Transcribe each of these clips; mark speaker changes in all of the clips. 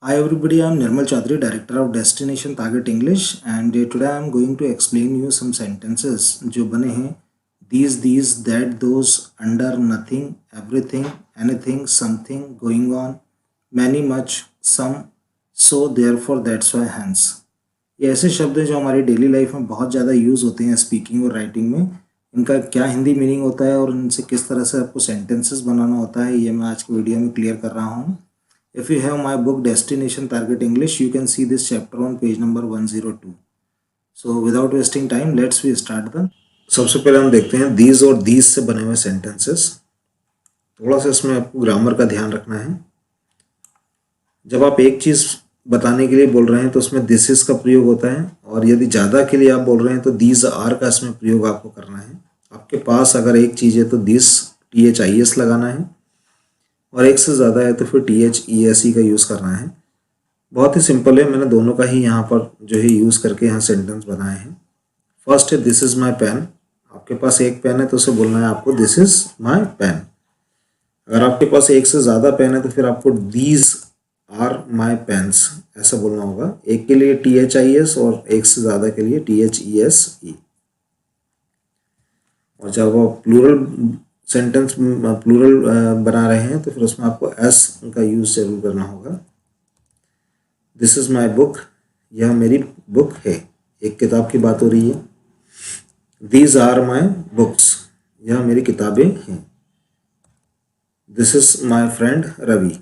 Speaker 1: Hi everybody, I'm Nirmal Chaudhary, Director of Destination Target English, and today I'm going to explain you some sentences जो बने हैं these, that, those, under, nothing, everything, anything, something, going on, many, much, some, so, therefore, that's why, hence। ये ऐसे शब्द हैं जो हमारी daily life में बहुत ज़्यादा यूज़ होते हैं स्पीकिंग और राइटिंग में। इनका क्या हिंदी मीनिंग होता है और इनसे किस तरह से आपको सेंटेंसेस बनाना होता है, ये मैं आज के वीडियो में क्लियर कर रहा हूँ। If you have my book Destination Target English, you can see this chapter on page number 102. So without wasting time, let's we start the। सबसे पहले हम देखते हैं these और these से बने हुए sentences। थोड़ा सा इसमें आपको ग्रामर का ध्यान रखना है। जब आप एक चीज़ बताने के लिए बोल रहे हैं तो उसमें this is का प्रयोग होता है, और यदि ज़्यादा के लिए आप बोल रहे हैं तो these are का इसमें प्रयोग आपको करना है। आपके पास अगर एक चीज़ है तो this THIS लगाना है, और एक से ज़्यादा है तो फिर THESE का यूज़ करना है। बहुत ही सिंपल है, मैंने दोनों का ही यहाँ पर जो है यूज़ करके यहाँ सेंटेंस बनाए हैं। फर्स्ट है दिस इज़ माई पेन। आपके पास एक पेन है तो उसे बोलना है आपको दिस इज़ माई पेन। अगर आपके पास एक से ज़्यादा पेन है तो फिर आपको दीज आर माई पेन्स ऐसा बोलना होगा। एक के लिए THIS और एक से ज़्यादा के लिए THESE। और जब आप प्लूरल सेंटेंस प्लूरल बना रहे हैं तो फिर उसमें आपको एस का यूज़ जरूर करना होगा। दिस इज़ माई बुक, यह मेरी बुक है। एक किताब की बात हो रही है। दीज आर माई बुक्स, यह मेरी किताबें हैं। This is my friend Ravi,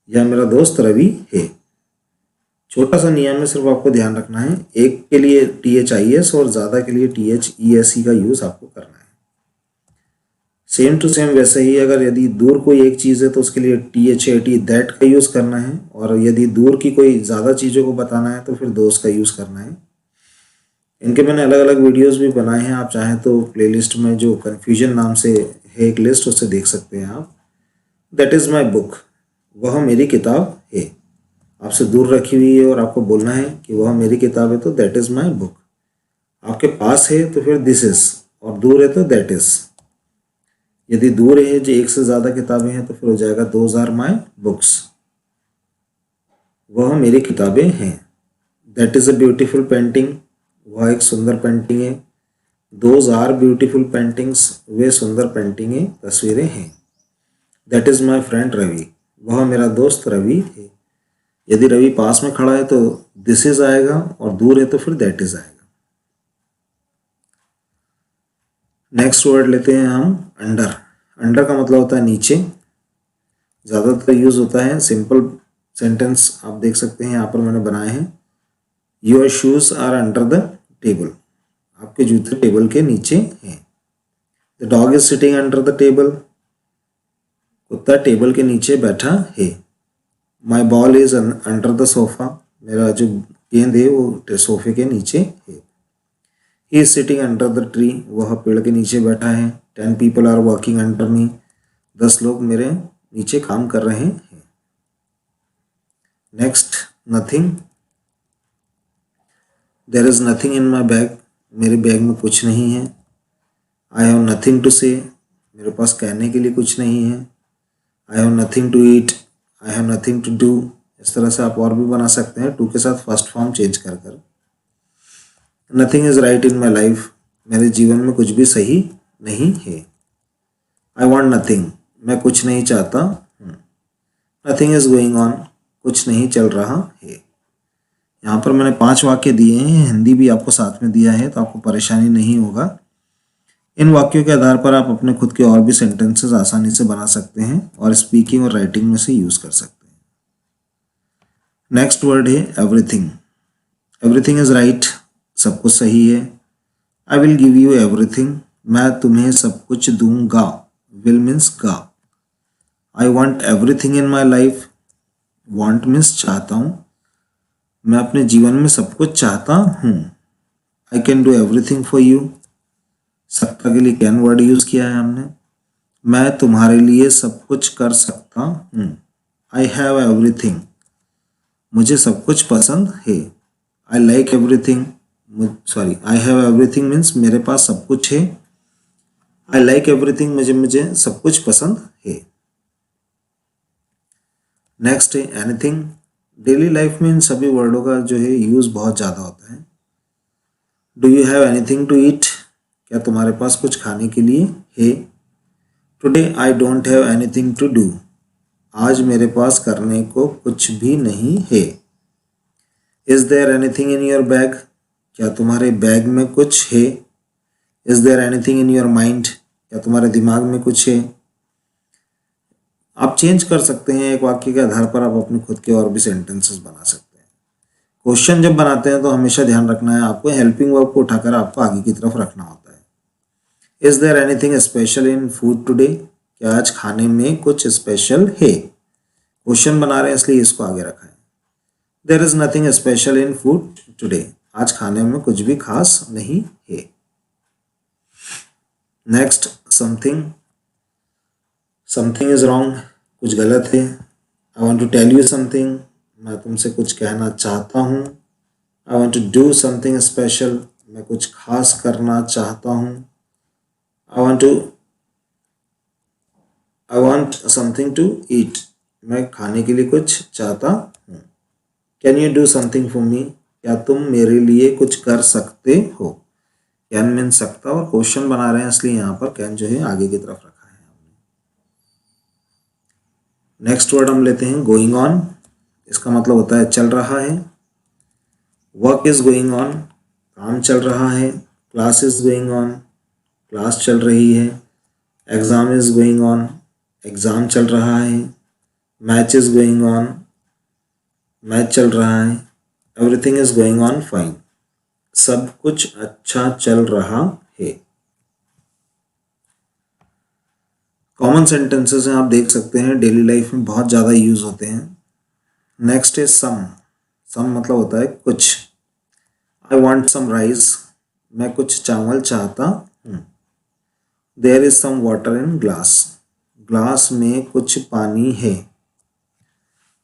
Speaker 1: यह मेरा दोस्त रवि है। छोटा सा नियम है, सिर्फ आपको ध्यान रखना है, एक के लिए THIS और ज़्यादा के लिए THESE का यूज़ आपको करना है। सेम टू सेम वैसे ही अगर यदि दूर कोई एक चीज़ है तो उसके लिए THAT दैट का यूज़ करना है, और यदि दूर की कोई ज़्यादा चीज़ों को बताना है तो फिर दोस्त का यूज़ करना है। इनके मैंने अलग अलग वीडियोस भी बनाए हैं, आप चाहें तो प्लेलिस्ट में जो कन्फ्यूजन नाम से है एक लिस्ट, उससे देख सकते हैं आप। दैट इज़ माई बुक, वह मेरी किताब है। आपसे दूर रखी हुई है और आपको बोलना है कि वह मेरी किताब है तो दैट इज़ माई बुक। आपके पास है तो फिर दिस इज़, और दूर है तो दैट इज़। यदि दूर है जो एक से ज़्यादा किताबें हैं तो फिर हो जाएगा दोज आर माई बुक्स, वह मेरी किताबें हैं। That is a beautiful painting, वह एक सुंदर पेंटिंग है। दोज आर ब्यूटीफुल पेंटिंग्स, वे सुंदर पेंटिंगें तस्वीरें हैं। That is my friend Ravi, वह मेरा दोस्त रवि है। यदि रवि पास में खड़ा है तो दिस इज आएगा, और दूर है तो फिर दैट इज आएगा। नेक्स्ट वर्ड लेते हैं हम अंडर। अंडर का मतलब होता है नीचे, ज़्यादातर यूज़ होता है। सिंपल सेंटेंस आप देख सकते हैं यहाँ पर मैंने बनाए हैं। Your shoes are under the table, आपके जूते टेबल के नीचे हैं। The dog is sitting under the table, कुत्ता टेबल के नीचे बैठा है। My ball is under the sofa, मेरा जो गेंद है वो सोफे के नीचे है। He is sitting under the tree, वह पेड़ के नीचे बैठा है। 10 people are working under me, 10 लोग मेरे नीचे काम कर रहे हैं। Next nothing. There is nothing in my bag, मेरे बैग में कुछ नहीं है। आई हैव नथिंग टू से, मेरे पास कहने के लिए कुछ नहीं है। I have nothing to eat, I have nothing to do. इस तरह से आप और भी बना सकते हैं, टू के साथ फर्स्ट फॉर्म चेंज कर कर। Nothing is right in my life, मेरे जीवन में कुछ भी सही नहीं है। आई वॉन्ट नथिंग, मैं कुछ नहीं चाहता हूँ। नथिंग इज गोइंग ऑन, कुछ नहीं चल रहा है। यहाँ पर मैंने 5 वाक्य दिए हैं, हिंदी भी आपको साथ में दिया है तो आपको परेशानी नहीं होगा। इन वाक्यों के आधार पर आप अपने खुद के और भी सेंटेंसेस आसानी से बना सकते हैं और स्पीकिंग और राइटिंग में से यूज कर सकते हैं। नेक्स्ट वर्ड है एवरीथिंग। एवरीथिंग इज राइट, सब कुछ सही है। I will give you everything, मैं तुम्हें सब कुछ दूंगा। विल मीन्स का। I want everything in my life, want means चाहता हूँ, मैं अपने जीवन में सब कुछ चाहता हूँ। I can do everything for you, सकता के लिए कैन वर्ड यूज किया है हमने। मैं तुम्हारे लिए सब कुछ कर सकता हूँ। आई हैव एवरीथिंग, मुझे सब कुछ पसंद है। I like everything, I have everything means मेरे पास सब कुछ है। आई लाइक एवरीथिंग, मुझे सब कुछ पसंद है। नेक्स्ट है एनीथिंग। डेली लाइफ में इन सभी वर्डों का जो है यूज़ बहुत ज़्यादा होता है। Do you have anything to eat? क्या तुम्हारे पास कुछ खाने के लिए है? Today I don't have anything to do. आज मेरे पास करने को कुछ भी नहीं है। Is there anything in your bag? क्या तुम्हारे बैग में कुछ है? Is there anything in your mind? क्या तुम्हारे दिमाग में कुछ है? आप चेंज कर सकते हैं, एक वाक्य के आधार पर आप अपने खुद के और भी सेंटेंसेस बना सकते हैं। क्वेश्चन जब बनाते हैं तो हमेशा ध्यान रखना है आपको हेल्पिंग वर्ब को उठाकर आपको आगे की तरफ रखना होता है। Is there anything special in food today? क्या आज खाने में कुछ स्पेशल है? क्वेश्चन बना रहे हैं इसलिए इसको आगे रखा है। There is nothing special in food today. आज खाने में कुछ भी खास नहीं है। Next something. Something is wrong, कुछ गलत है। I want to tell you something, मैं तुमसे कुछ कहना चाहता हूँ। I want to do something special, मैं कुछ खास करना चाहता हूँ। I want something to eat, मैं खाने के लिए कुछ चाहता हूँ। Can you do something for me? क्या तुम मेरे लिए कुछ कर सकते हो? कैन मीन सकता, और क्वेश्चन बना रहे हैं इसलिए यहाँ पर कैन जो है आगे की तरफ रखा है। नेक्स्ट वर्ड हम लेते हैं गोइंग ऑन। इसका मतलब होता है चल रहा है। वर्क इज गोइंग ऑन, काम चल रहा है। Class is going on, class चल रही है। Exam is going on, exam चल रहा है। Match is going on, match चल रहा है। Everything is going on fine, सब कुछ अच्छा चल रहा है। कॉमन सेंटेंसेस हैं, आप देख सकते हैं डेली लाइफ में बहुत ज़्यादा यूज होते हैं। Next is some. सम मतलब होता है कुछ। आई वॉन्ट सम राइस, मैं कुछ चावल चाहता हूँ। There is some water in glass, glass में कुछ पानी है।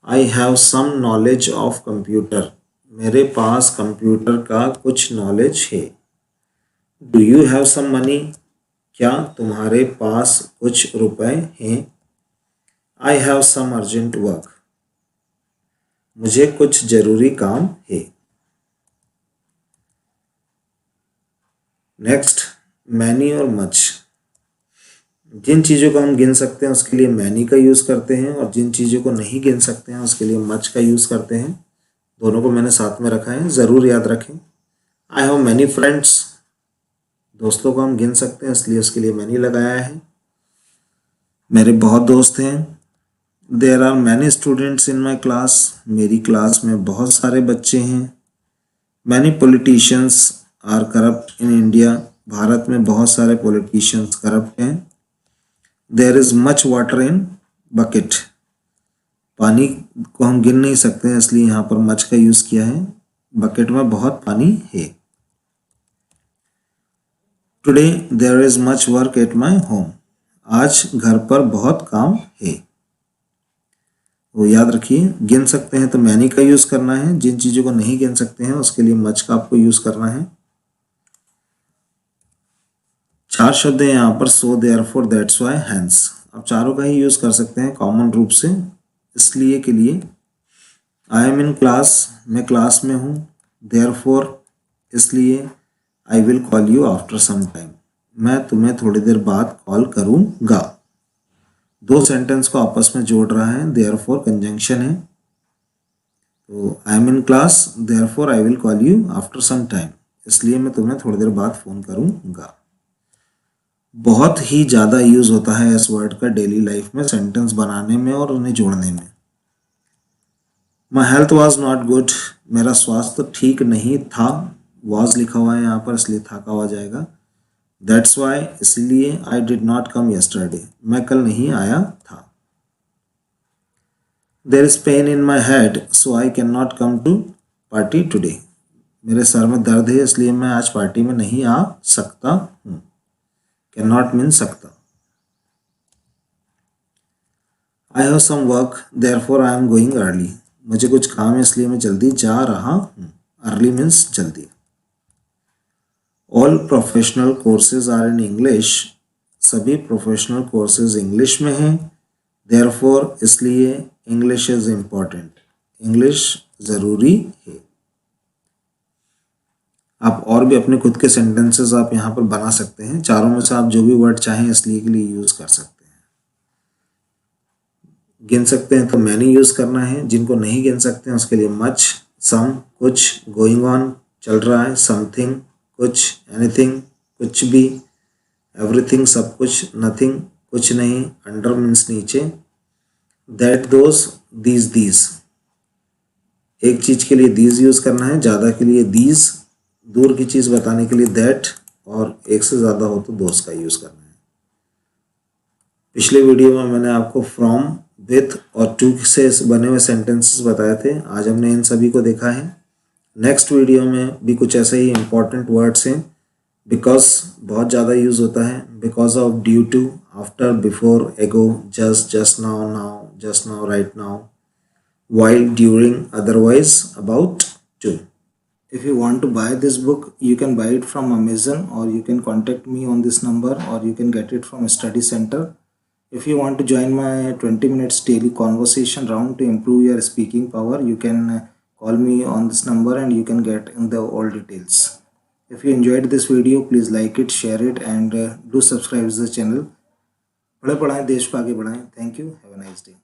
Speaker 1: I have some knowledge of computer, मेरे पास कंप्यूटर का कुछ नॉलेज है। Do you have some money? क्या तुम्हारे पास कुछ रुपए हैं? I have some urgent work, मुझे कुछ जरूरी काम है। नेक्स्ट मैनी और मच। जिन चीज़ों को हम गिन सकते हैं उसके लिए मैनी का यूज़ करते हैं, और जिन चीज़ों को नहीं गिन सकते हैं उसके लिए मच का यूज़ करते हैं। दोनों को मैंने साथ में रखा है, ज़रूर याद रखें। आई हैव मैनी फ्रेंड्स, दोस्तों को हम गिन सकते हैं इसलिए उसके लिए मैनी लगाया है। मेरे बहुत दोस्त हैं। There are many students in my class, मेरी क्लास में बहुत सारे बच्चे हैं। Many politicians are corrupt in India, भारत में बहुत सारे पॉलिटिशियंस करप्ट हैं। There is much water in bucket, पानी को हम गिन नहीं सकते हैं इसलिए यहाँ पर मच का यूज़ किया है। बकेट में बहुत पानी है। Today there is much work at my home, आज घर पर बहुत काम है। वो याद रखिए, गिन सकते हैं तो मैनी का यूज़ करना है, जिन चीज़ों को नहीं गिन सकते हैं उसके लिए मच का आपको यूज़ करना है। 4 शब्द हैं यहाँ पर, so therefore that's why hence. आप चारों का ही यूज़ कर सकते हैं कॉमन रूप से। इसलिए के लिए आई एम इन क्लास, मैं क्लास में हूँ। देयरफॉर इसलिए, I will call you after some time, मैं तुम्हें थोड़ी देर बाद कॉल करूँगा। दो सेंटेंस को आपस में जोड़ रहा है, देयरफॉर कंजंक्शन है। तो I am in class, therefore I will call you after some time, इसलिए मैं तुम्हें थोड़ी देर बाद फ़ोन करूँगा। बहुत ही ज़्यादा यूज़ होता है इस वर्ड का डेली लाइफ में, सेंटेंस बनाने में और उन्हें जोड़ने में। My health was not good, मेरा स्वास्थ्य ठीक नहीं था। वॉज लिखा हुआ है यहाँ पर इसलिए था का हो जाएगा। दैट्स वाई इसलिए, I did not come yesterday, मैं कल नहीं आया था। There is pain in my head so I can not come to party today, मेरे सर में दर्द है इसलिए मैं आज पार्टी में नहीं आ सकता हूँ। कैन नॉट मीन सकता। I have some work therefore I am going early, मुझे कुछ काम है इसलिए मैं जल्दी जा रहा हूँ। अर्ली मीन्स जल्दी। All professional courses are in English, सभी प्रोफेशनल कोर्सेज इंग्लिश में हैं। देयरफॉर इसलिए, इंग्लिश इज इम्पॉर्टेंट, इंग्लिश ज़रूरी है। आप और भी अपने खुद के सेंटेंसेस आप यहाँ पर बना सकते हैं। चारों में से आप जो भी वर्ड चाहें इसलिए के लिए यूज़ कर सकते हैं। गिन सकते हैं तो मैनी यूज़ करना है, जिनको नहीं गिन सकते हैं उसके लिए मच, सम, कुछ, गोइंग ऑन, चल रहा है, समथिंग, कुछ, एनीथिंग, कुछ भी, एवरीथिंग, सब कुछ, नथिंग, कुछ नहीं, अंडर मीन्स नीचे, दैट, दोज, दीज। एक चीज़ के लिए दीज यूज़ करना है, ज़्यादा के लिए दीज, दूर की चीज़ बताने के लिए दैट, और एक से ज़्यादा हो तो दोस्त का यूज़ करना है। पिछले वीडियो में मैंने आपको फ्रॉम, विथ और टू से बने हुए सेंटेंसेस बताए थे। आज हमने इन सभी को देखा है। नेक्स्ट वीडियो में भी कुछ ऐसे ही इंपॉर्टेंट वर्ड्स हैं। बिकॉज बहुत ज़्यादा यूज़ होता है, because of, due to, after, before, ago, just, just now, right now, while, during, otherwise, about to. If you want to buy this book, you can buy it from Amazon, or you can contact me on this number, or you can get it from a study center. If you want to join my 20 minutes daily conversation round to improve your speaking power, you can call me on this number and you can get in the all details. If you enjoyed this video, please like it, share it, and do subscribe to the channel. पढ़े पढ़ाएं, देश को आगे बढ़ाएं। Thank you. Have a nice day.